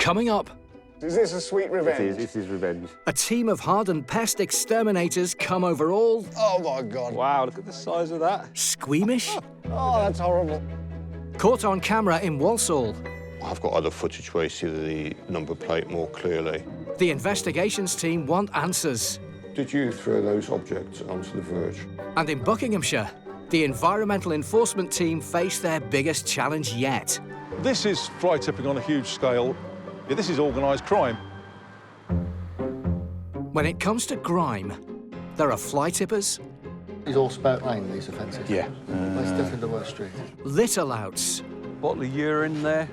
Coming up... Is this a sweet revenge? It is, this is revenge. A team of hardened pest exterminators come over all... Oh, my God. Wow, look at the size of that. Squeamish? Oh, that's horrible. Caught on camera in Walsall. I've got other footage where you see the number plate more clearly. The investigations team want answers. Did you throw those objects onto the verge? And in Buckinghamshire, the environmental enforcement team face their biggest challenge yet. This is fly tipping on a huge scale. Yeah, this is organised crime. When it comes to grime, there are fly tippers, These all spout lane, these offences? Yeah. That's definitely the worst street. litter louts, Bottle of urine there.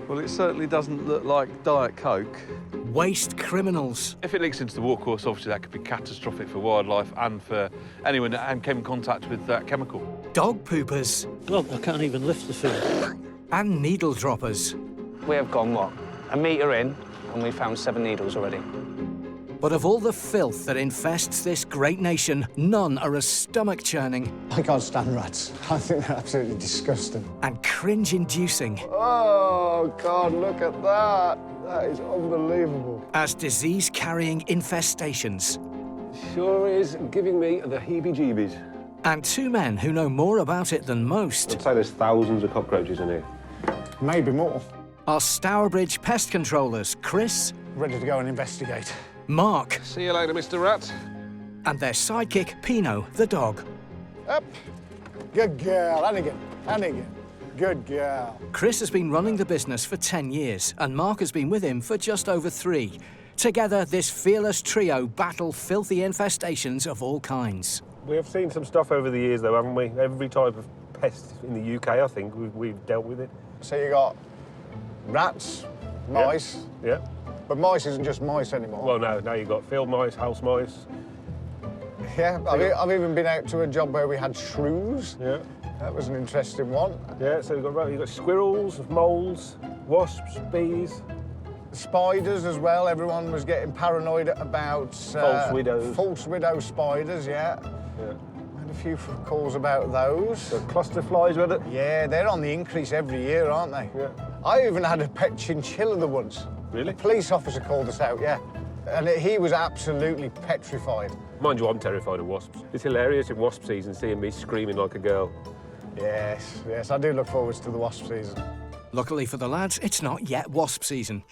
Well, it certainly doesn't look like Diet Coke. waste criminals, If it leaks into the watercourse, obviously that could be catastrophic for wildlife and for anyone that came in contact with that chemical. dog poopers, God, I can't even lift the food. and needle droppers. We have gone, what, a metre in, and we found 7 needles already. But of all the filth that infests this great nation, none are as stomach-churning I can't stand rats. I think they're absolutely disgusting. and cringe-inducing Oh, God, look at that. That is unbelievable. as disease-carrying infestations. Sure is giving me the heebie-jeebies. And two men who know more about it than most I'd say there's thousands of cockroaches in here. Maybe more. are Stourbridge pest controllers Chris, Ready to go and investigate. Mark, See you later, Mr. Rat. and their sidekick Pino, the dog. Up. Good girl. And again. And again. Good girl. Chris has been running the business for 10 years, and Mark has been with him for just over 3. Together, this fearless trio battle filthy infestations of all kinds. We have seen some stuff over the years, though, haven't we? Every type of pest in the UK, I think, we've dealt with it. So you got rats, mice. Yeah. But mice isn't just mice anymore. Well, now you've got field mice, house mice. Yeah, I've even been out to a job where we had shrews. Yeah. That was an interesting one. Yeah, so you've got squirrels, moles, wasps, bees. Spiders as well. Everyone was getting paranoid about... False widows. False widow spiders, yeah. Yeah. Had a few calls about those. So cluster flies with it. Yeah, they're on the increase every year, aren't they? Yeah. I even had a pet chinchilla the once. Really? A police officer called us out, yeah. And he was absolutely petrified. Mind you, I'm terrified of wasps. It's hilarious in wasp season seeing me screaming like a girl. Yes, yes, I do look forward to the wasp season. Luckily for the lads, it's not yet wasp season.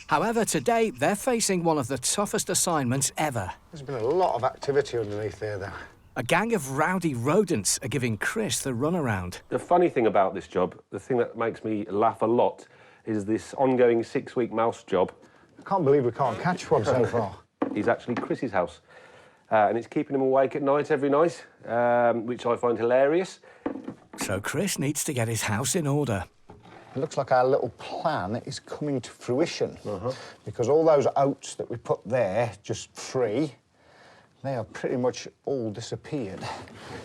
However, today they're facing one of the toughest assignments ever. There's been a lot of activity underneath there, though. A gang of rowdy rodents are giving Chris the runaround. The funny thing about this job, the thing that makes me laugh a lot, is this ongoing 6-week mouse job. I can't believe we can't catch one so far. Is actually Chris's house. And it's keeping him awake at night every night, which I find hilarious. So Chris needs to get his house in order. It looks like our little plan is coming to fruition. Because all those oats that we put there, just free, they are pretty much all disappeared.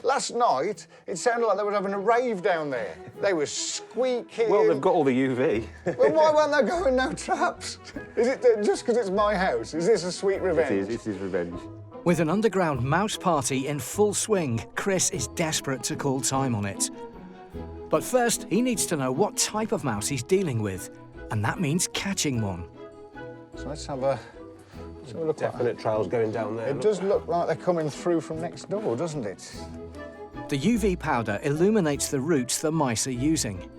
Last night, it sounded like they were having a rave down there. They were squeaking. Well, they've got all the UV. Well, why weren't they going no traps? Is it just because it's my house? Is this a sweet revenge? It is revenge. With an underground mouse party in full swing, Chris is desperate to call time on it. But first, he needs to know what type of mouse he's dealing with, and that means catching one. So let's have a look. Definite trails going down there. It does look like they're coming through from next door, doesn't it? The UV powder illuminates the routes the mice are using,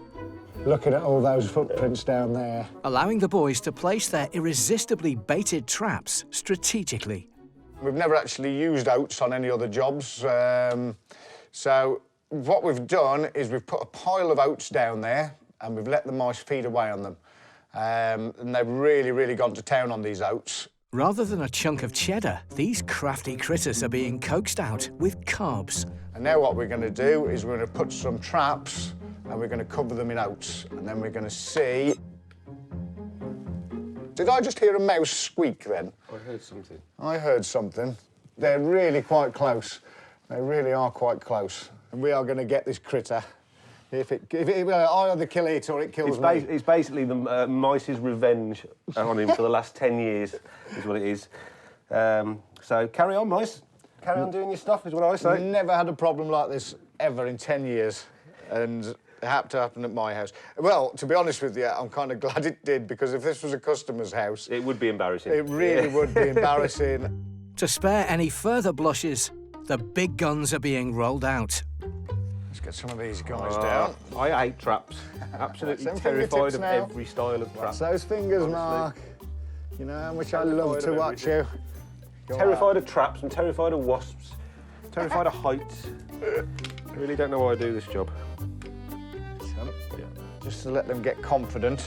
Looking at all those footprints down there. allowing the boys to place their irresistibly baited traps strategically. We've never actually used oats on any other jobs, so what we've done is we've put a pile of oats down there and we've let the mice feed away on them. And they've really, really gone to town on these oats. Rather than a chunk of cheddar, these crafty critters are being coaxed out with carbs. And now what we're going to do is we're going to put some traps and we're going to cover them in oats. And then we're going to see... Did I just hear a mouse squeak then? I heard something. I heard something. They're really quite close. They really are quite close. And we are going to get this critter. If it I either kill it or it kills me. It's basically the mice's revenge on him for the last 10 years, is what it is. So carry on, mice. Carry on doing your stuff, is what I say. Never had a problem like this ever in 10 years. And It had to happen at my house. Well, to be honest with you, I'm kind of glad it did, because if this was a customer's house... It would be embarrassing. It really would be embarrassing. To spare any further blushes, the big guns are being rolled out. Let's get some of these guys down. I hate traps. Absolutely terrified of every style of trap. What's those fingers, Mark? You know how much I love to watch you. Terrified of traps and terrified of wasps. Terrified of heights. I really don't know why I do this job. Just to let them get confident.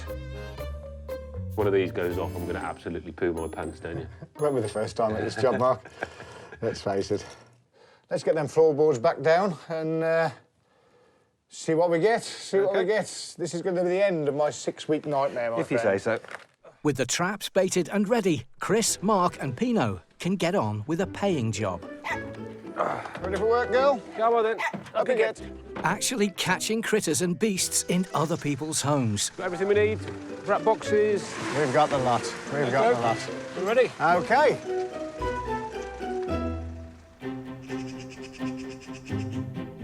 One of these goes off, I'm going to absolutely poo my pants, don't you? Won't be the first time at this job, Mark. Let's face it. Let's get them floorboards back down and see what we get. See what we get. This is going to be the end of my 6-week nightmare, my friend. If you say so. With the traps baited and ready, Chris, Mark and Pino can get on with a paying job. Ready for work, girl? Come on then. Up you get. Actually catching critters and beasts in other people's homes. Got everything we need. Rat boxes. We've got the lot. We've got the lot. You ready? OK.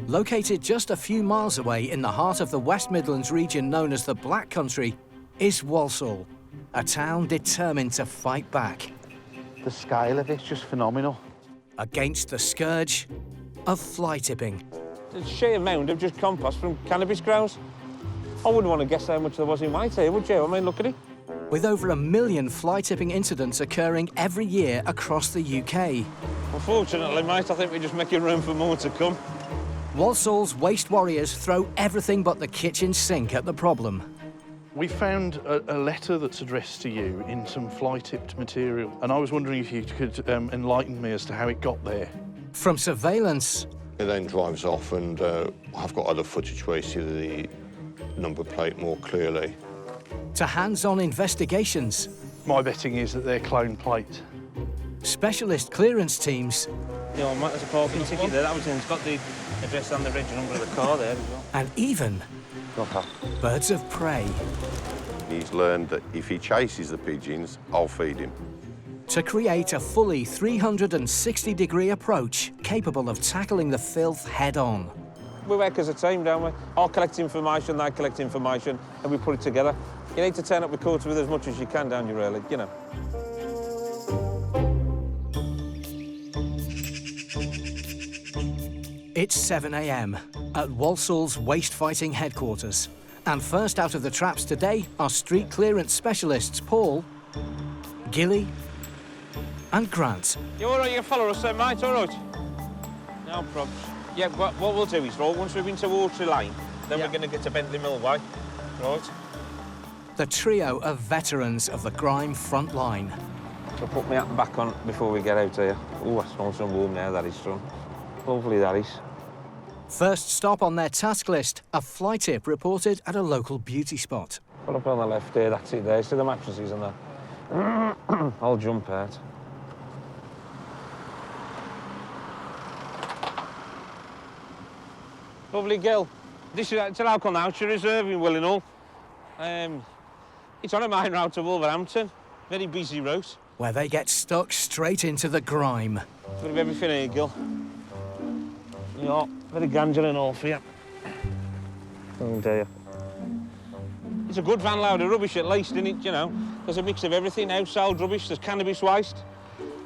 Located just a few miles away in the heart of the West Midlands region known as the Black Country is Walsall, a town determined to fight back. The scale of it's just phenomenal. Against the scourge of fly tipping. The sheer amount of just compost from cannabis grows. I wouldn't want to guess how much there was in my tea, would you? I mean, look at it. With over 1 million fly tipping incidents occurring every year across the UK. Unfortunately, mate, I think we're just making room for more to come. Walsall's waste warriors throw everything but the kitchen sink at the problem. We found a letter that's addressed to you in some fly-tipped material, and I was wondering if you could enlighten me as to how it got there. From surveillance... It then drives off, and I've got other footage where you see the number plate more clearly. To hands-on investigations. My betting is that they're clone plates. Specialist clearance teams. Yeah, well, mate, there's a parking ticket there. That was in. It's got the address and the reg number of the car there as well. And even birds of prey. He's learned that if he chases the pigeons, I'll feed him. To create a fully 360-degree approach capable of tackling the filth head-on. We work as a team, don't we? I'll collect information, they collect information, and we put it together. You need to turn up the courts with as much as you can, don't you, really? You know. It's 7 a.m. at Walsall's waste-fighting headquarters. And first out of the traps today are street clearance specialists Paul, Gilly and Grant. You all right? You can follow us then, mate, all right? No probs. Yeah, what we'll do is, right, once we've been to Waterloo Lane, then we're going to get to Bentley Mill Way, right? The trio of veterans of the Grime front line. So put me hat back on before we get out here. Oh, I smell some warm now, that is, son. Lovely, that is. First stop on their task list, a fly tip reported at a local beauty spot. Put up on the left there, that's it there. See the mattresses and that? I'll jump out. Lovely girl. This is it's a local nature reserve in Willenhall. It's on a main route to Wolverhampton. Very busy route. Where they get stuck straight into the grime. Bit of everything here, girl. Yeah, very ganja and all for you. Oh dear. It's a good van load of rubbish at least, isn't it, you know? There's a mix of everything, household rubbish, there's cannabis waste,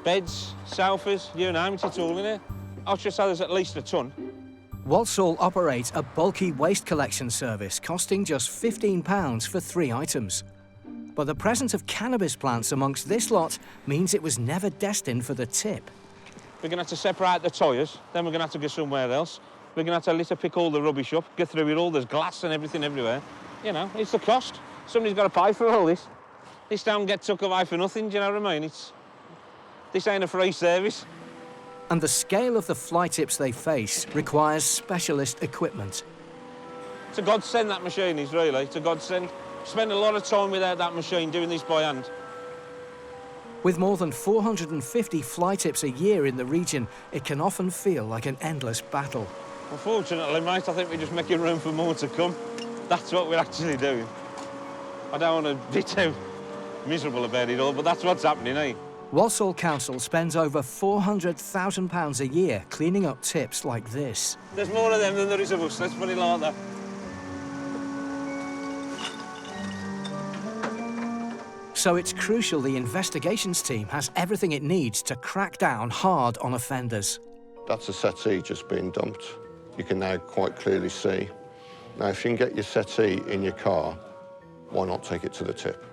beds, sofas, you name it, it's all in here. I'll just say there's at least a ton. Walsall operates a bulky waste collection service costing just £15 for 3 items. But the presence of cannabis plants amongst this lot means it was never destined for the tip. We're going to have to separate the tyres, then we're going to have to go somewhere else. We're going to have to litter pick all the rubbish up, get through it all, there's glass and everything everywhere. You know, it's the cost. Somebody's got to pay for all this. This don't get took away for nothing, do you know what I mean? This ain't a free service. And the scale of the fly tips they face requires specialist equipment. It's a godsend, that machine is, really. It's a godsend. Spend a lot of time without that machine doing this by hand. With more than 450 fly tips a year in the region, it can often feel like an endless battle. Unfortunately, mate, I think we're just making room for more to come. That's what we're actually doing. I don't want to be too miserable about it all, but that's what's happening, eh? Walsall Council spends over £400,000 a year cleaning up tips like this. There's more of them than there is of us, let's put it like that. So it's crucial the investigations team has everything it needs to crack down hard on offenders. That's a settee just being dumped. You can now quite clearly see. Now, if you can get your settee in your car, why not take it to the tip?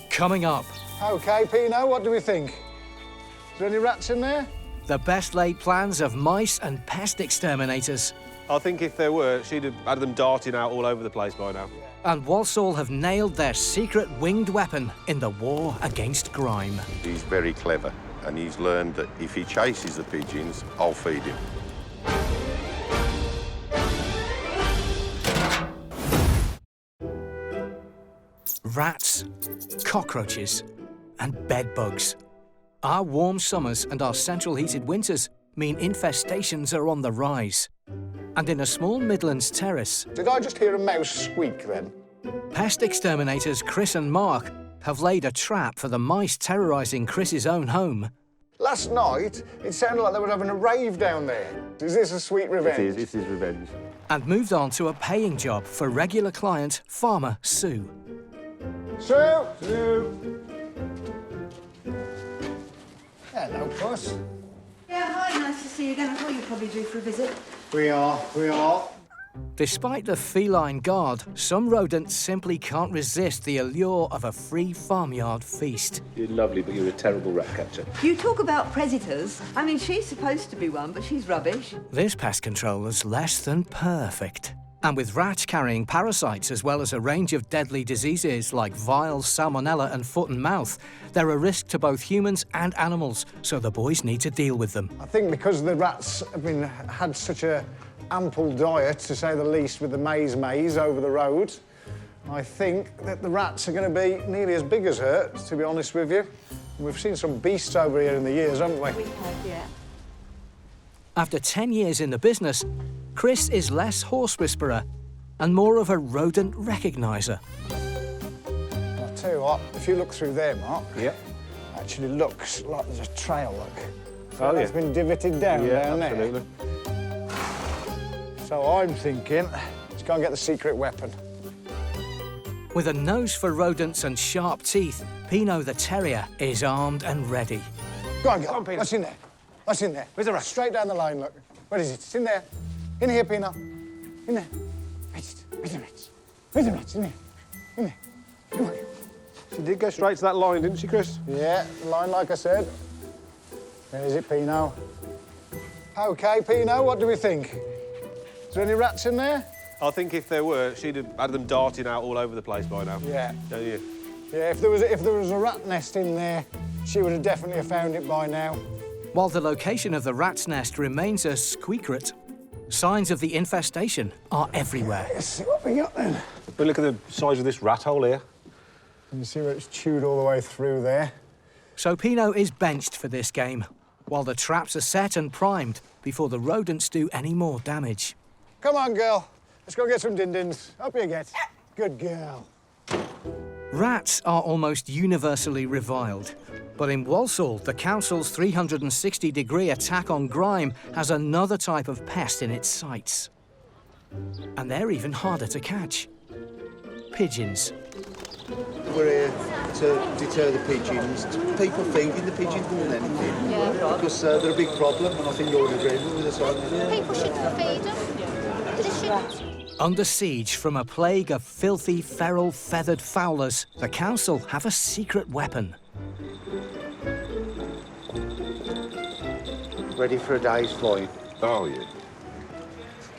Coming up. OK, Pino, what do we think? Is there any rats in there? The best laid plans of mice and pest exterminators. I think if there were, she'd have had them darting out all over the place by now. And Walsall have nailed their secret winged weapon in the war against grime. He's very clever, and he's learned that if he chases the pigeons, I'll feed him. Rats, cockroaches, and bedbugs. Our warm summers and our central heated winters mean infestations are on the rise. And in a small Midlands terrace... Did I just hear a mouse squeak then? Pest exterminators Chris and Mark have laid a trap for the mice terrorising Chris's own home. Last night, it sounded like they were having a rave down there. Is this a sweet revenge? It is revenge. And moved on to a paying job for regular client, farmer Sue. Sue! Sue! Hello, Puss. Yeah, hi, nice to see you again. I thought you'd probably due for a visit. We are. Despite the feline guard, some rodents simply can't resist the allure of a free farmyard feast. You're lovely, but you're a terrible rat catcher. You talk about predators. I mean, she's supposed to be one, but she's rubbish. This pest controller's less than perfect. And with rats carrying parasites as well as a range of deadly diseases like viles, salmonella and foot and mouth, they're a risk to both humans and animals, so the boys need to deal with them. I think because the rats have had such a ample diet, to say the least, with the maze over the road, I think that the rats are going to be nearly as big as her, to be honest with you. We've seen some beasts over here in the years, haven't we? We have, yeah. After 10 years in the business, Chris is less horse whisperer and more of a rodent recogniser. I'll tell you what, if you look through there, Mark, yep. Actually looks like there's a trail, look. Oh, It's been divoted down absolutely. there. So I'm thinking, let's go and get the secret weapon. With a nose for rodents and sharp teeth, Pino the Terrier is armed and ready. Go on, girl. What's in there? What's in there? Where's the rat? Straight down the line, look. Where is it? It's in there. In here, Pino. In there. Where's the rats? Where's the rats? In there. In there. Come on. She did go straight to that line, didn't she, Chris? Yeah, the line, like I said. Where is it, Pino? OK, Pino, what do we think? Is there any rats in there? I think if there were, she'd have had them darting out all over the place by now. Yeah. Don't you? Yeah, if there was a rat nest in there, she would have definitely found it by now. While the location of the rat's nest remains a secret, signs of the infestation are everywhere. Let's see what we got then. But look at the size of this rat hole here. Can you see where it's chewed all the way through there? So Pino is benched for this game, while the traps are set and primed before the rodents do any more damage. Come on, girl. Let's go get some din-dins. Up you get. Good girl. Rats are almost universally reviled. But in Walsall, the council's 360-degree attack on grime has another type of pest in its sights. And they're even harder to catch. Pigeons. We're here to deter the pigeons. People feeding the pigeons more than anything. Yeah. Because they're a big problem, and I think you're in agreement with us, aren't you? People shouldn't feed them. They shouldn't. Under siege from a plague of filthy, feral, feathered fowlers, the council have a secret weapon. Ready for a day's flying. Oh, yeah.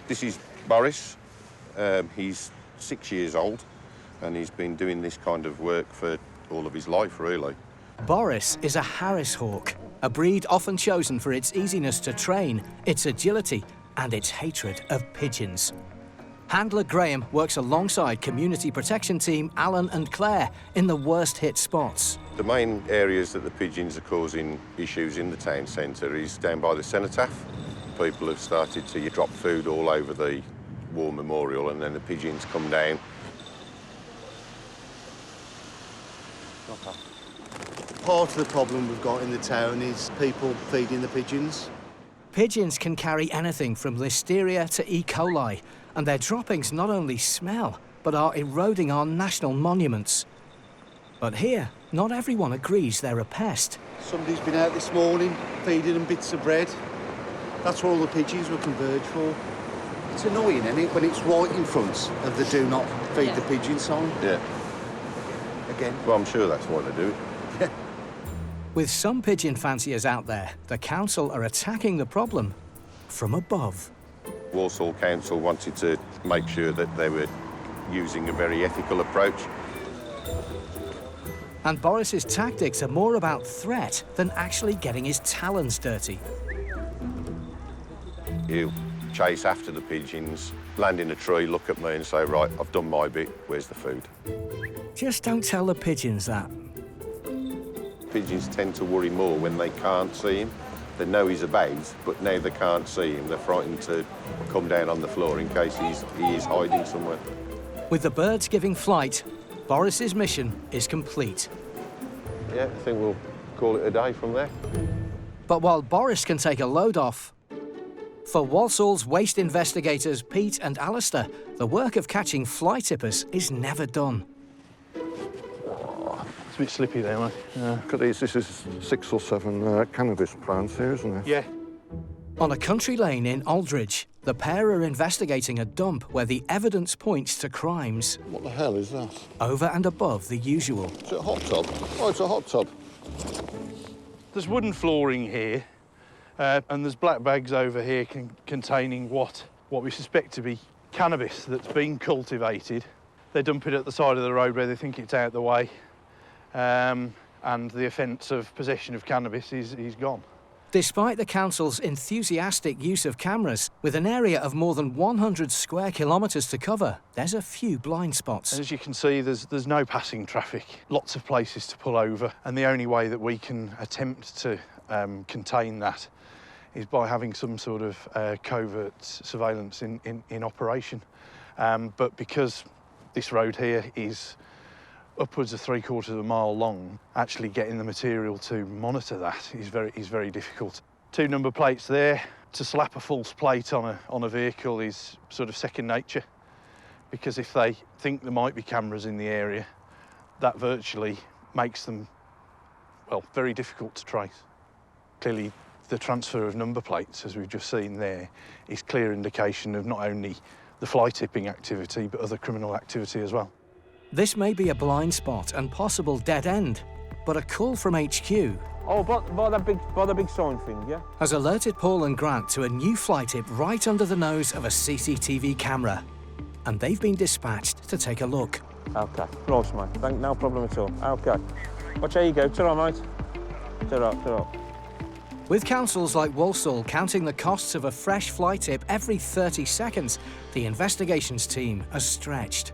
This is Boris. He's 6 years old, and he's been doing this kind of work for all of his life, really. Boris is a Harris hawk, a breed often chosen for its easiness to train, its agility, and its hatred of pigeons. Handler Graham works alongside community protection team Alan and Claire in the worst-hit spots. The main areas that the pigeons are causing issues in the town centre is down by the cenotaph. People have started to drop food all over the war memorial, and then the pigeons come down. Part of the problem we've got in the town is people feeding the pigeons. Pigeons can carry anything from listeria to E. coli, and their droppings not only smell, but are eroding our national monuments. But here, not everyone agrees they're a pest. Somebody's been out this morning feeding them bits of bread. That's what all the pigeons were converged for. It's annoying, isn't it, when it's right in front of the do not feed the pigeon sign? Yeah. Again. Well, I'm sure that's why they do it. With some pigeon fanciers out there, the council are attacking the problem from above. Walsall Council wanted to make sure that they were using a very ethical approach. And Boris's tactics are more about threat than actually getting his talons dirty. He'll chase after the pigeons, land in a tree, look at me and say, right, I've done my bit, where's the food? Just don't tell the pigeons that. Pigeons tend to worry more when they can't see him. They know he's about, but now they can't see him. They're frightened to come down on the floor in case he is hiding somewhere. With the birds giving flight, Boris's mission is complete. Yeah, I think we'll call it a day from there. But while Boris can take a load off, for Walsall's waste investigators Pete and Alistair, the work of catching fly tippers is never done. It's a bit slippy there, mate. Look at these. This is 6 or 7 cannabis plants here, isn't it? Yeah. On a country lane in Aldridge, the pair are investigating a dump where the evidence points to crimes. What the hell is that? Over and above the usual. Is it a hot tub? Oh, it's a hot tub. There's wooden flooring here, and there's black bags over here containing what we suspect to be cannabis that's been cultivated. They dump it at the side of the road where they think it's out the way, and the offence of possession of cannabis is gone. Despite the council's enthusiastic use of cameras, with an area of more than 100 square kilometres to cover, there's a few blind spots. As you can see, there's no passing traffic, lots of places to pull over, and the only way that we can attempt to contain that is by having some sort of covert surveillance in operation. But because this road here is upwards of 3/4 of a mile long, actually getting the material to monitor that is very difficult. 2 number plates there. To slap a false plate on a vehicle is sort of second nature, because if they think there might be cameras in the area, that virtually makes them, well, very difficult to trace. Clearly, the transfer of number plates, as we've just seen there, is clear indication of not only the fly tipping activity, but other criminal activity as well. This may be a blind spot and possible dead end, but a call from HQ Oh, by the big sign thing, yeah? has alerted Paul and Grant to a new fly tip right under the nose of a CCTV camera. And they've been dispatched to take a look. OK, right, mate. No problem at all. OK. Watch how you go. Ta-ra, mate. Ta-ra, ta-ra. With councils like Walsall counting the costs of a fresh fly tip every 30 seconds, the investigations team are stretched.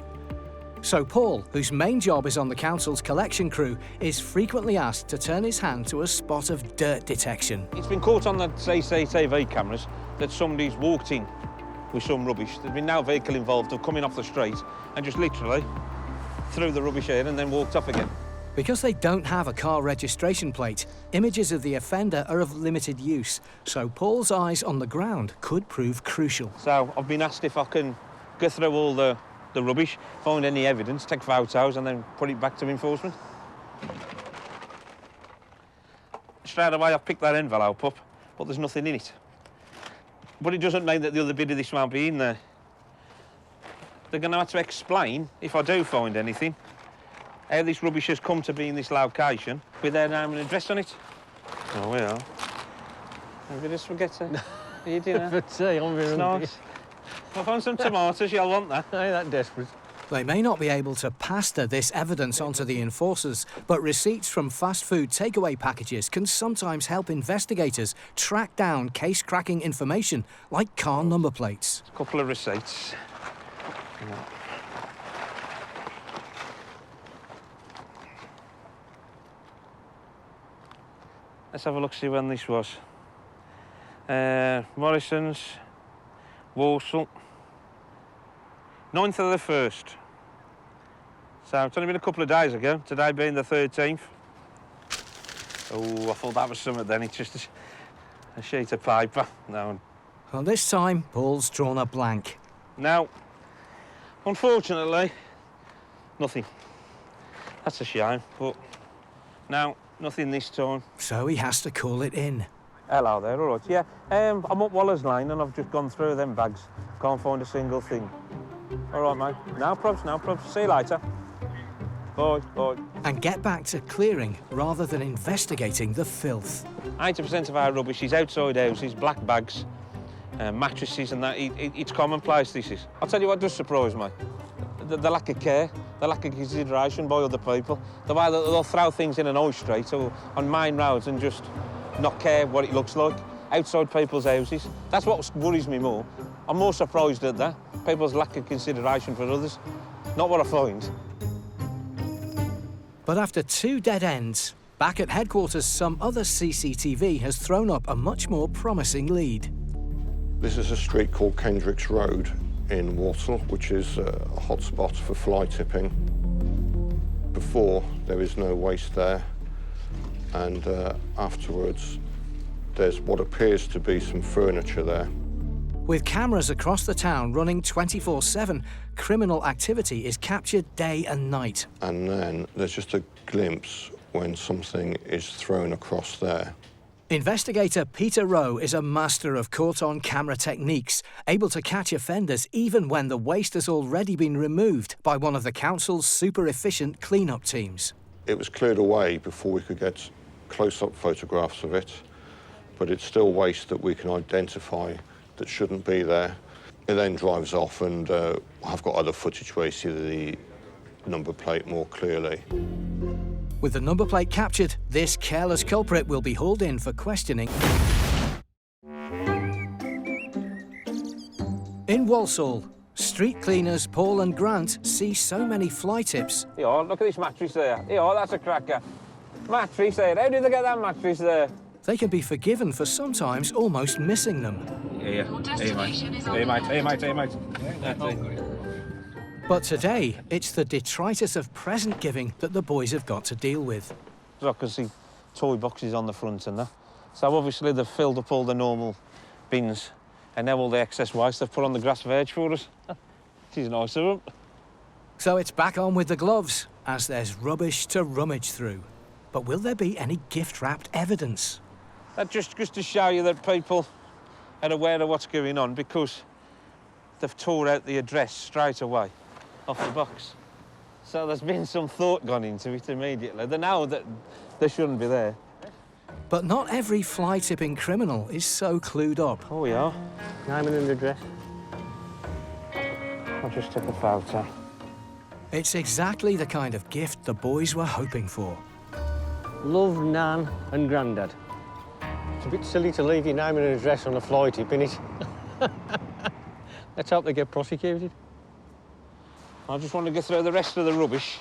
So Paul, whose main job is on the council's collection crew, is frequently asked to turn his hand to a spot of dirt detection. It's been caught on the CCTV cameras that somebody's walked in with some rubbish. There's been no vehicle involved of coming off the street and just literally threw the rubbish in and then walked off again. Because they don't have a car registration plate, images of the offender are of limited use, so Paul's eyes on the ground could prove crucial. So I've been asked if I can go through all the rubbish, find any evidence, take photos and then put it back to enforcement. Straight away I've picked that envelope up, but there's nothing in it. But it doesn't mean that the other bit of this won't be in there. They're going to have to explain, if I do find anything, how this rubbish has come to be in this location with their name and address on it. Oh, we are. Maybe just forget to eat dinner. For tea, I'm it's nice. I'll find some tomatoes, you'll want that. I ain't that desperate. They may not be able to pastor this evidence onto the enforcers, but receipts from fast food takeaway packages can sometimes help investigators track down case-cracking information like car number plates. A couple of receipts. Let's have a look, see when this was. Morrison's, Walsall, 9th of the 1st. So it's only been a couple of days ago, today being the 13th. Oh, I thought that was something then, it's just... a sheet of paper. No. Well, this time, Paul's drawn a blank. No. Unfortunately, nothing. That's a shame, but no, nothing this time. So he has to call it in. Hello there, all right. Yeah, I'm up Waller's Lane and I've just gone through them bags. Can't find a single thing. All right, mate. No probs, no probs. See you later. Bye, bye. And get back to clearing rather than investigating the filth. 80% of our rubbish is outside houses, black bags, mattresses and that. It's commonplace, this is. I'll tell you what does surprise me. The lack of care, the lack of consideration by other people. The way that they'll throw things in an high street or on main roads and just not care what it looks like outside people's houses. That's what worries me more. I'm more surprised at that. People's lack of consideration for others. Not what I find. But after 2 dead ends, back at headquarters, some other CCTV has thrown up a much more promising lead. This is a street called Kendricks Road in Walsall, which is a hotspot for fly tipping. Before, there is no waste there, and afterwards, there's what appears to be some furniture there. With cameras across the town running 24/7, criminal activity is captured day and night. And then there's just a glimpse when something is thrown across there. Investigator Peter Rowe is a master of caught-on-camera techniques, able to catch offenders even when the waste has already been removed by one of the council's super-efficient clean-up teams. It was cleared away before we could get close-up photographs of it, but it's still waste that we can identify that shouldn't be there. It then drives off, and I've got other footage where you see the number plate more clearly. With the number plate captured, this careless culprit will be hauled in for questioning. In Walsall, street cleaners Paul and Grant see so many fly tips. Yeah, look at this mattress there. Yeah, that's a cracker. Mattress there. How did they get that mattress there? They can be forgiven for sometimes almost missing them. Yeah. Hey, mate. But today, it's the detritus of present giving that the boys have got to deal with. I can see toy boxes on the front and that. So obviously they've filled up all the normal bins, and now all the excess waste they've put on the grass veg for us. It is nice of them. So it's back on with the gloves, as there's rubbish to rummage through. But will there be any gift-wrapped evidence? That just to show you that people are aware of what's going on, because they've tore out the address straight away off the box. So there's been some thought gone into it immediately. They know that they shouldn't be there. But not every fly-tipping criminal is so clued up. Oh, we are. Name and address. I'll just take a photo. It's exactly the kind of gift the boys were hoping for. Love, Nan and Grandad. It's a bit silly to leave your name and address on a fly tip, innit? Let's hope they get prosecuted. I just want to get through the rest of the rubbish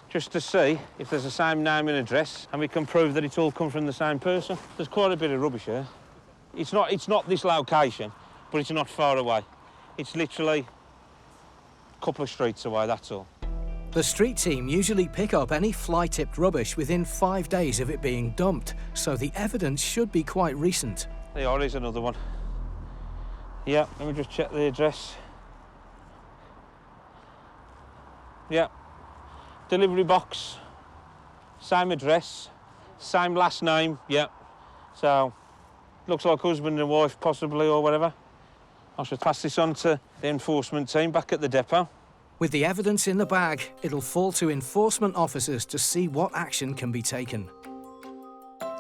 just to see if there's the same name and address, and we can prove that it's all come from the same person. There's quite a bit of rubbish here. It's not this location, but it's not far away. It's literally a couple of streets away, that's all. The street team usually pick up any fly-tipped rubbish within 5 days of it being dumped, so the evidence should be quite recent. There is another one. Yeah, let me just check the address. Yeah, delivery box, same address, same last name, yeah. So, looks like husband and wife possibly, or whatever. I should pass this on to the enforcement team back at the depot. With the evidence in the bag, it'll fall to enforcement officers to see what action can be taken.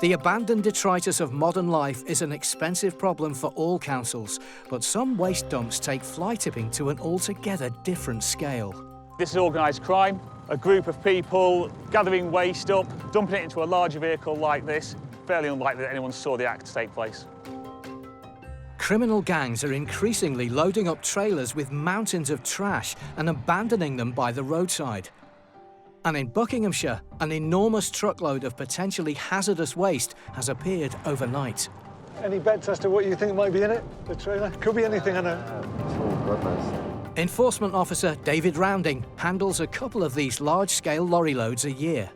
The abandoned detritus of modern life is an expensive problem for all councils, but some waste dumps take fly tipping to an altogether different scale. This is organised crime, a group of people gathering waste up, dumping it into a larger vehicle like this. Fairly unlikely that anyone saw the act take place. Criminal gangs are increasingly loading up trailers with mountains of trash and abandoning them by the roadside. And in Buckinghamshire, an enormous truckload of potentially hazardous waste has appeared overnight. Any bets as to what you think might be in it, the trailer? Could be anything, I know. Oh, goodness. Enforcement officer David Rounding handles a couple of these large-scale lorry loads a year.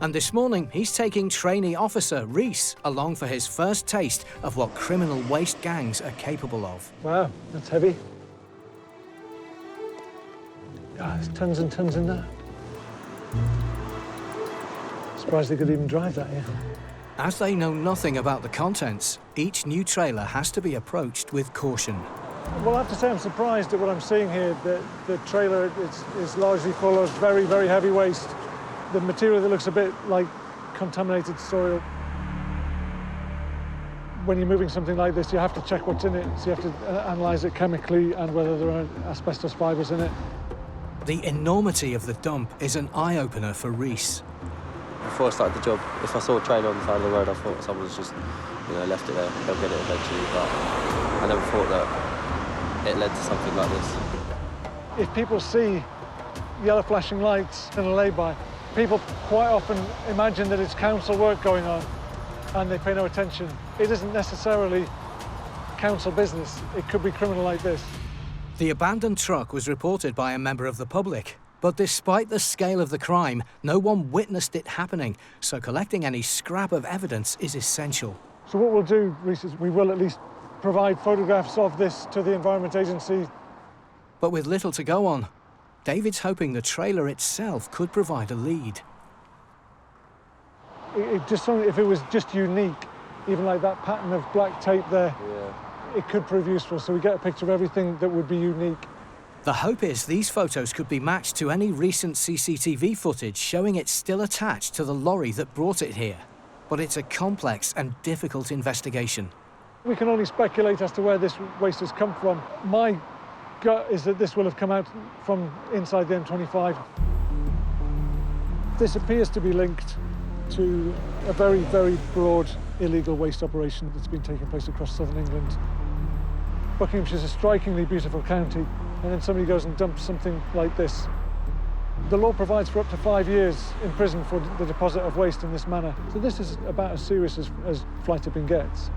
And this morning, he's taking trainee officer Reese along for his first taste of what criminal waste gangs are capable of. Wow, that's heavy. God, there's tons and tons in there. Surprised they could even drive that here. As they know nothing about the contents, each new trailer has to be approached with caution. Well, I have to say I'm surprised at what I'm seeing here. The trailer is largely full of very, very heavy waste. The material that looks a bit like contaminated soil. When you're moving something like this, you have to check what's in it. So you have to analyse it chemically and whether there are asbestos fibres in it. The enormity of the dump is an eye-opener for Reese. Before I started the job, if I saw a trailer on the side of the road, I thought someone's just, left it there. They'll get it eventually, but I never thought that it led to something like this. If people see yellow flashing lights in a lay-by, people quite often imagine that it's council work going on and they pay no attention. It isn't necessarily council business. It could be criminal like this. The abandoned truck was reported by a member of the public, but despite the scale of the crime, no one witnessed it happening, so collecting any scrap of evidence is essential. So what we'll do, Reese, is we will at least provide photographs of this to the Environment Agency. But with little to go on, David's hoping the trailer itself could provide a lead. If it was just unique, even like that pattern of black tape there, it could prove useful, so we get a picture of everything that would be unique. The hope is these photos could be matched to any recent CCTV footage showing it's still attached to the lorry that brought it here. But it's a complex and difficult investigation. We can only speculate as to where this waste has come from. My gut is that this will have come out from inside the M25. This appears to be linked to a very, very broad illegal waste operation that's been taking place across southern England. Buckinghamshire is a strikingly beautiful county, and then somebody goes and dumps something like this. The law provides for up to 5 years in prison for the deposit of waste in this manner. So this is about as serious as fly tipping gets.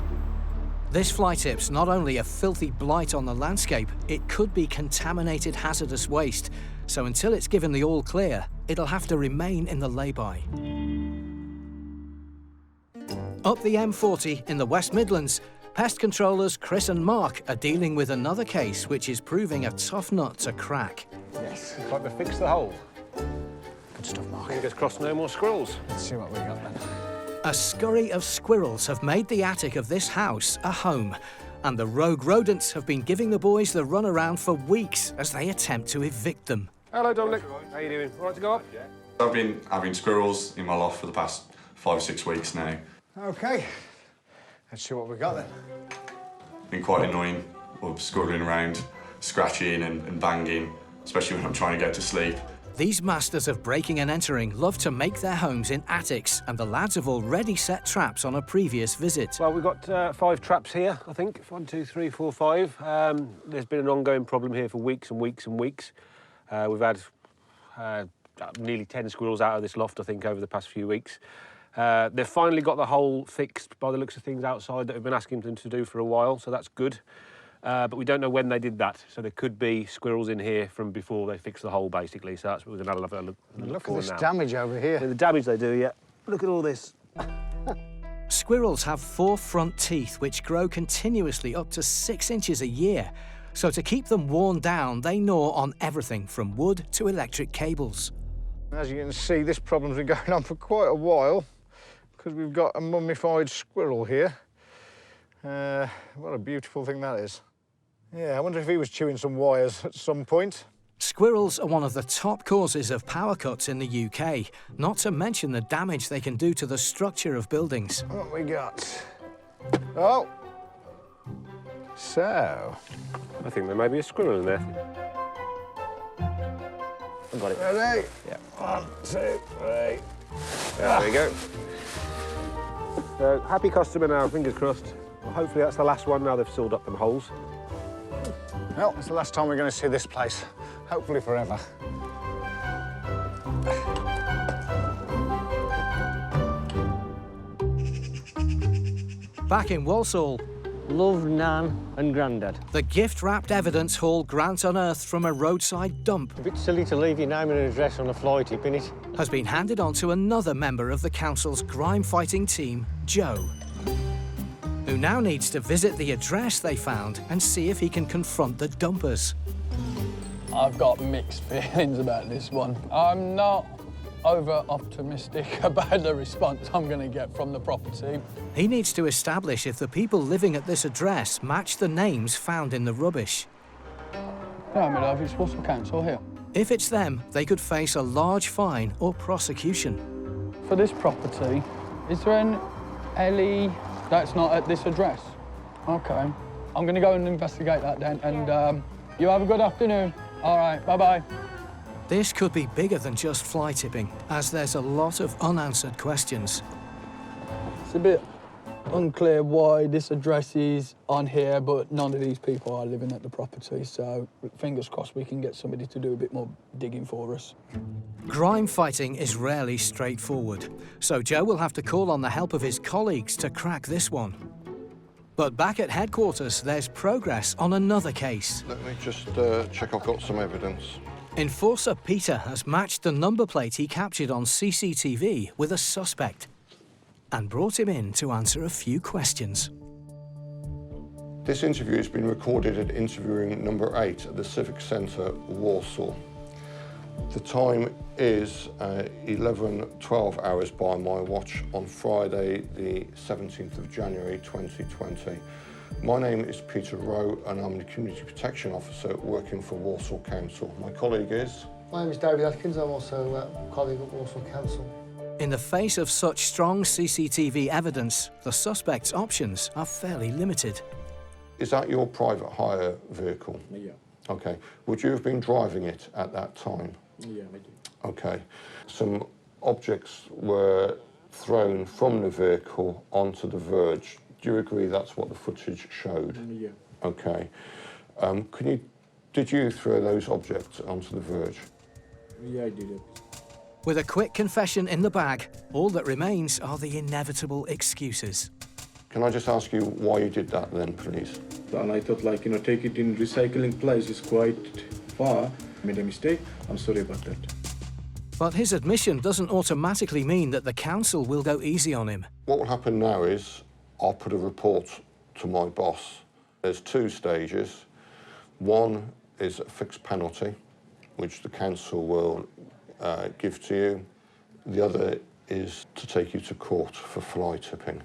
This fly tip's not only a filthy blight on the landscape, it could be contaminated hazardous waste. So until it's given the all clear, it'll have to remain in the lay-by. Up the M40 in the West Midlands, pest controllers Chris and Mark are dealing with another case which is proving a tough nut to crack. Yes, got to fix the hole. Good stuff, Mark. Fingers crossed, no more squirrels. Let's see what we got then. A scurry of squirrels have made the attic of this house a home, and the rogue rodents have been giving the boys the runaround for weeks as they attempt to evict them. Hello, Dominic. How you doing? All right to go up? I've been having squirrels in my loft for the past 5 or 6 weeks now. OK, let's see what we got then. Been quite annoying, squirreling around, scratching and banging, especially when I'm trying to get to sleep. These masters of breaking and entering love to make their homes in attics, and the lads have already set traps on a previous visit. Well, we've got 5 traps here, I think. 1, 2, 3, 4, 5. There's been an ongoing problem here for weeks and weeks and weeks. We've had nearly 10 squirrels out of this loft, I think, over the past few weeks. They've finally got the hole fixed by the looks of things outside that we've been asking them to do for a while, so that's good. But we don't know when they did that, so there could be squirrels in here from before they fixed the hole, basically. So that's what we're going to have a look Look for at this now. damage over here. The damage they do, yeah. Look at all this. Squirrels have 4 front teeth which grow continuously up to 6 inches a year. So to keep them worn down, they gnaw on everything from wood to electric cables. As you can see, this problem's been going on for quite a while because we've got a mummified squirrel here. What a beautiful thing that is. Yeah, I wonder if he was chewing some wires at some point. Squirrels are one of the top causes of power cuts in the UK, not to mention the damage they can do to the structure of buildings. What we got? Oh! So... I think there may be a squirrel in there. I've got it. Ready? Yeah. 1, 2, 3. There we go. So, happy customer now, fingers crossed. Well, hopefully that's the last one now they've sealed up them holes. Well, it's the last time we're going to see this place. Hopefully forever. Back in Walsall, love Nan and Grandad. The gift-wrapped evidence haul Grant unearthed from a roadside dump. A bit silly to leave your name and address on a fly tip, innit? has been handed on to another member of the council's grime fighting team, Joe, who now needs to visit the address they found and see if he can confront the dumpers. I've got mixed feelings about this one. I'm not over-optimistic about the response I'm going to get from the property. He needs to establish if the people living at this address match the names found in the rubbish. No, my love, it's Walsall Council here. If it's them, they could face a large fine or prosecution. For this property, is there an Ellie that's not at this address? OK. I'm going to go and investigate that then, and you have a good afternoon. All right, bye-bye. This could be bigger than just fly tipping, as there's a lot of unanswered questions. It's a bit unclear why this address is on here, but none of these people are living at the property, so fingers crossed we can get somebody to do a bit more digging for us. Grime fighting is rarely straightforward, so Joe will have to call on the help of his colleagues to crack this one. But back at headquarters, there's progress on another case. Let me just check I've got some evidence. Enforcer Peter has matched the number plate he captured on CCTV with a suspect and brought him in to answer a few questions. This interview has been recorded at interviewing number 8 at the Civic Centre, Walsall. The time is 11:12 hours by my watch on Friday, the 17th of January 2020. My name is Peter Rowe and I'm the Community Protection Officer working for Walsall Council. My colleague is? My name is David Atkins, I'm also a colleague at Walsall Council. In the face of such strong CCTV evidence, the suspect's options are fairly limited. Is that your private hire vehicle? Yeah. OK. Would you have been driving it at that time? Yeah, I do. OK. Some objects were thrown from the vehicle onto the verge. Do you agree that's what the footage showed? Yeah. OK. Did you throw those objects onto the verge? Yeah, I did. With a quick confession in the bag, all that remains are the inevitable excuses. Can I just ask you why you did that then, please? And I thought, like, take it in recycling place is quite far. Made a mistake. I'm sorry about that. But his admission doesn't automatically mean that the council will go easy on him. What will happen now is I'll put a report to my boss. There's 2 stages. One is a fixed penalty, which the council will give to you. The other is to take you to court for fly tipping.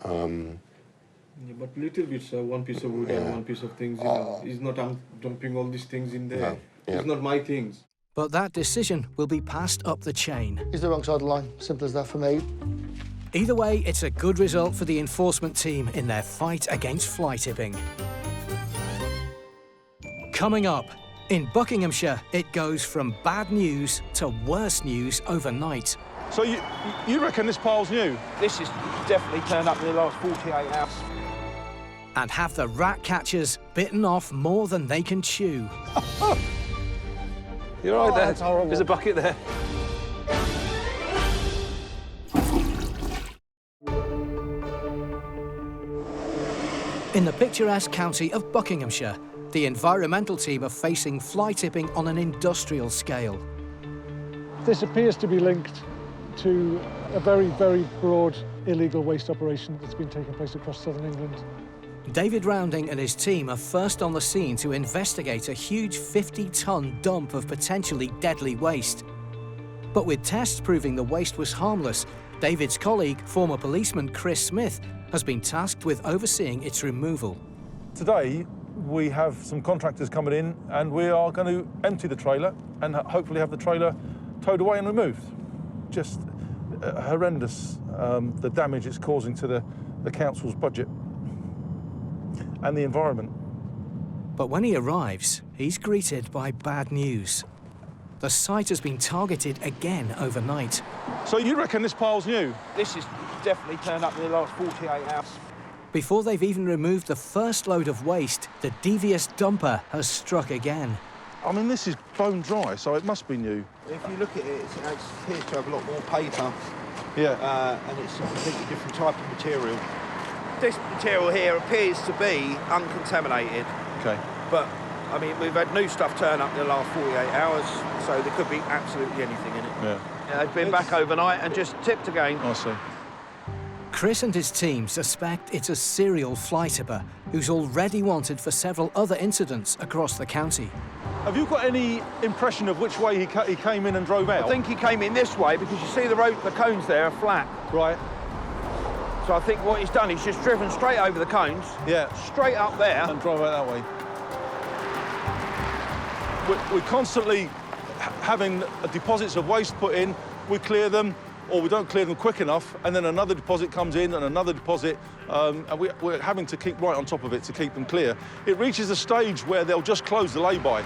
Yeah, but little bit, sir. One piece of wood and one piece of things, you know. He's not dumping all these things in there. No. Yeah. It's not my things. But that decision will be passed up the chain. He's the wrong side of the line. Simple as that for me. Either way, it's a good result for the enforcement team in their fight against fly tipping. Coming up, in Buckinghamshire, it goes from bad news to worse news overnight. So you reckon this pile's new? This is definitely turned up in the last 48 hours. And have the rat catchers bitten off more than they can chew. You're all right there. That's horrible. There's a bucket there. In the picturesque county of Buckinghamshire, the environmental team are facing fly tipping on an industrial scale. This appears to be linked to a very, very broad illegal waste operation that's been taking place across southern England. David Rounding and his team are first on the scene to investigate a huge 50-ton dump of potentially deadly waste. But with tests proving the waste was harmless, David's colleague, former policeman Chris Smith, has been tasked with overseeing its removal. Today, we have some contractors coming in and we are going to empty the trailer and hopefully have the trailer towed away and removed. Just horrendous, the damage it's causing to the council's budget and the environment. But when he arrives, he's greeted by bad news. The site has been targeted again overnight. So you reckon this pile's new? This is definitely turned up in the last 48 hours. Before they've even removed the first load of waste, the devious dumper has struck again. I mean, this is bone dry, so it must be new. If you look at it, it appears to have a lot more paper. Yeah. And it's a completely different type of material. This material here appears to be uncontaminated. Okay. But I mean, we've had new stuff turn up in the last 48 hours, so there could be absolutely anything in it. Yeah. They've been back overnight and just tipped again. I see. Chris and his team suspect it's a serial fly tipper who's already wanted for several other incidents across the county. Have you got any impression of which way he came in and drove out? I think he came in this way because you see the cones there are flat. Right. So I think what he's done, he's just driven straight over the cones. Yeah. Straight up there. And drove out that way. We're constantly having deposits of waste put in. We clear them, or we don't clear them quick enough, and then another deposit comes in and another deposit, and we're having to keep right on top of it to keep them clear. It reaches a stage where they'll just close the lay-by.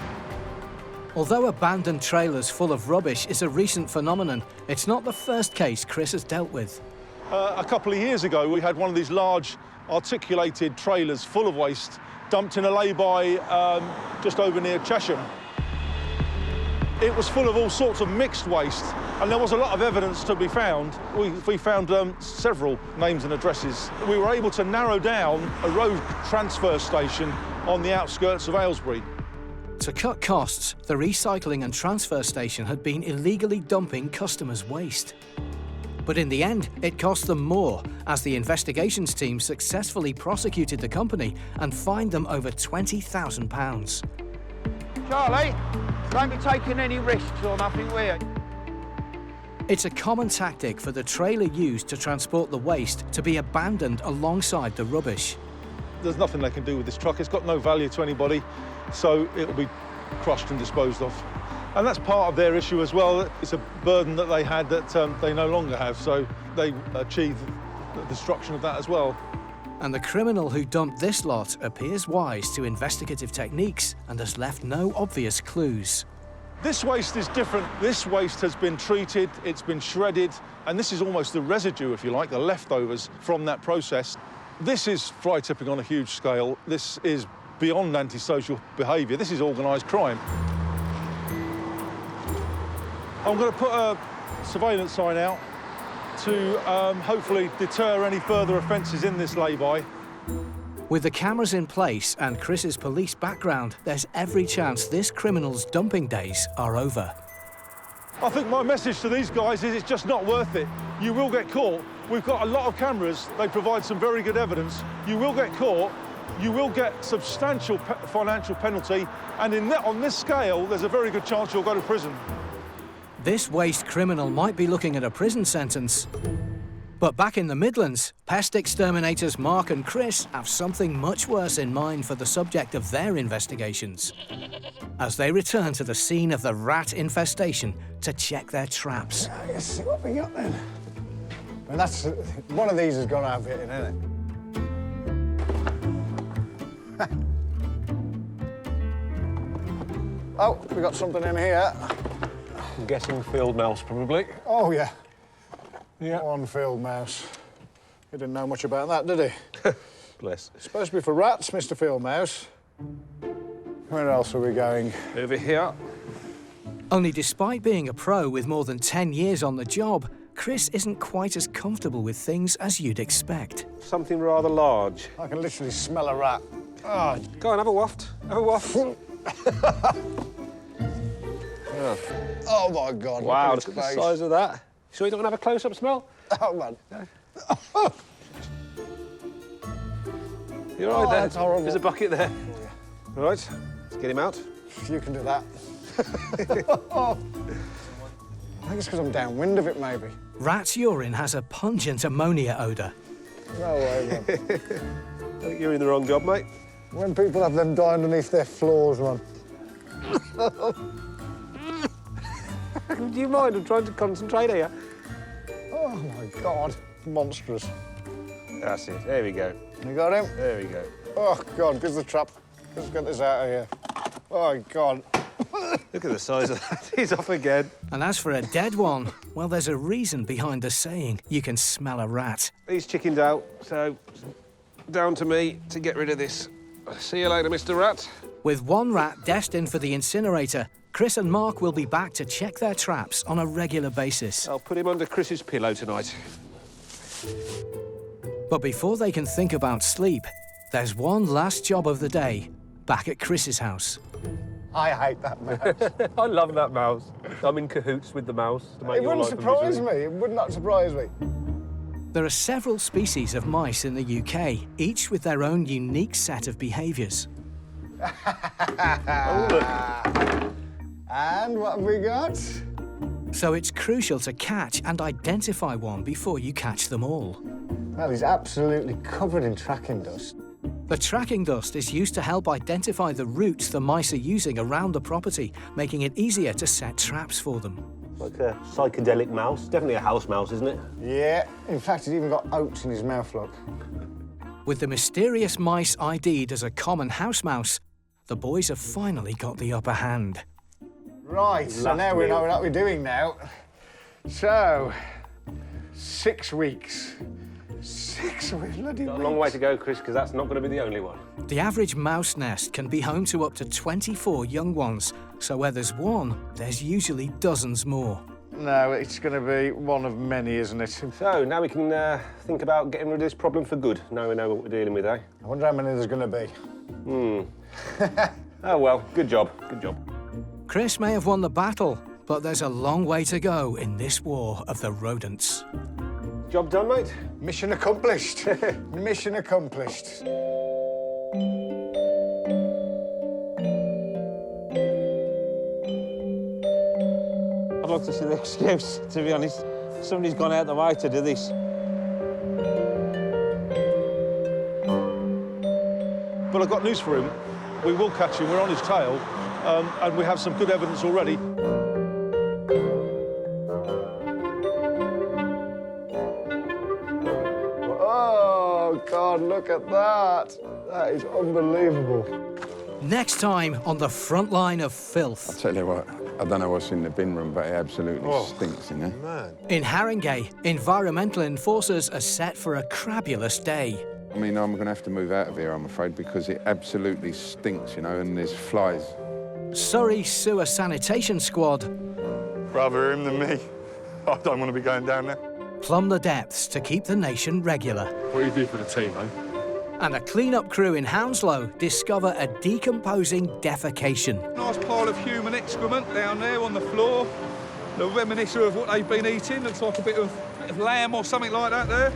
Although abandoned trailers full of rubbish is a recent phenomenon, it's not the first case Chris has dealt with. A couple of years ago, we had one of these large articulated trailers full of waste dumped in a lay-by just over near Chesham. It was full of all sorts of mixed waste, and there was a lot of evidence to be found. We found several names and addresses. We were able to narrow down a road transfer station on the outskirts of Aylesbury. To cut costs, the recycling and transfer station had been illegally dumping customers' waste. But in the end, it cost them more, as the investigations team successfully prosecuted the company and fined them over £20,000. Charlie, don't be taking any risks or nothing weird. It's a common tactic for the trailer used to transport the waste to be abandoned alongside the rubbish. There's nothing they can do with this truck. It's got no value to anybody, so it'll be crushed and disposed of. And that's part of their issue as well. It's a burden that they had that they no longer have, so they achieve the destruction of that as well. And the criminal who dumped this lot appears wise to investigative techniques and has left no obvious clues. This waste is different. This waste has been treated, it's been shredded, and this is almost the residue, if you like, the leftovers from that process. This is fly tipping on a huge scale. This is beyond antisocial behaviour. This is organised crime. I'm going to put a surveillance sign out to hopefully deter any further offences in this lay-by. With the cameras in place and Chris's police background, there's every chance this criminal's dumping days are over. I think my message to these guys is it's just not worth it. You will get caught. We've got a lot of cameras. They provide some very good evidence. You will get caught. You will get substantial financial penalty. And on this scale, there's a very good chance you'll go to prison. This waste criminal might be looking at a prison sentence. But back in the Midlands, pest exterminators Mark and Chris have something much worse in mind for the subject of their investigations, as they return to the scene of the rat infestation to check their traps. Let's see what we got then. I mean, that's one of these has gone out hitting, isn't it? Oh, we got something in here. I'm guessing field mouse, probably. Oh, yeah. Yeah. One field mouse. He didn't know much about that, did he? Bless. It's supposed to be for rats, Mr. Field Mouse. Where else are we going? Over here. Only despite being a pro with more than 10 years on the job, Chris isn't quite as comfortable with things as you'd expect. Something rather large. I can literally smell a rat. Oh. Go on, have a waft. Have a waft. Oh, my God. Wow, look at the size of that. Sure you don't want to have a close-up smell? Oh, man. No. You're all right there. That's horrible. There's a bucket there. All right, let's get him out. You can do that. I think it's because I'm downwind of it, maybe. Rat's urine has a pungent ammonia odour. No way, man. I think you're in the wrong job, mate. When people have them die underneath their floors, man. Do you mind? I'm trying to concentrate here. Oh, my God. Monstrous. That's it. There we go. You got him? There we go. Oh, God, give us the trap. Let's get this out of here. Oh, God. Look at the size of that. He's off again. And as for a dead one, well, there's a reason behind the saying, you can smell a rat. He's chickened out, so down to me to get rid of this. See you later, Mr. Rat. With one rat destined for the incinerator, Chris and Mark will be back to check their traps on a regular basis. I'll put him under Chris's pillow tonight. But before they can think about sleep, there's one last job of the day back at Chris's house. I hate that mouse. I love that mouse. I'm in cahoots with the mouse to make It your wouldn't life a surprise misery. me. It would not surprise me. There are several species of mice in the UK, each with their own unique set of behaviours. Oh, look. And what have we got? So it's crucial to catch and identify one before you catch them all. Well, he's absolutely covered in tracking dust. The tracking dust is used to help identify the routes the mice are using around the property, making it easier to set traps for them. Like a psychedelic mouse. Definitely a house mouse, isn't it? Yeah, in fact, he's even got oats in his mouth, look. With the mysterious mice ID'd as a common house mouse, the boys have finally got the upper hand. Right, so now we know what we're doing now. So, 6 weeks. 6 weeks, bloody Got a long way to go, Chris, because that's not going to be the only one. The average mouse nest can be home to up to 24 young ones, so where there's one, there's usually dozens more. No, it's going to be one of many, isn't it? So, now we can think about getting rid of this problem for good. Now we know what we're dealing with, eh? I wonder how many there's going to be. Oh, well, good job, good job. Chris may have won the battle, but there's a long way to go in this war of the rodents. Job done, mate? Mission accomplished. Mission accomplished. I'd like to see the excuse, to be honest. Somebody's gone out the way to do this. But I've got news for him. We will catch him. We're on his tail, and we have some good evidence already. Oh, God, look at that. That is unbelievable. Next time on the front line of filth. I'll tell you what, I don't know what's in the bin room, but it absolutely stinks, you know? Man. In Haringey, environmental enforcers are set for a crabulous day. I mean, I'm going to have to move out of here, I'm afraid, because it absolutely stinks, you know, and there's flies. Surrey Sewer Sanitation Squad Rather him than me. I don't want to be going down there. plumb the depths to keep the nation regular. What do you do for the team, eh? And a clean-up crew in Hounslow discover a decomposing defecation. Nice pile of human excrement down there on the floor. The reminiscer of what they've been eating. Looks like a bit of lamb or something like that there.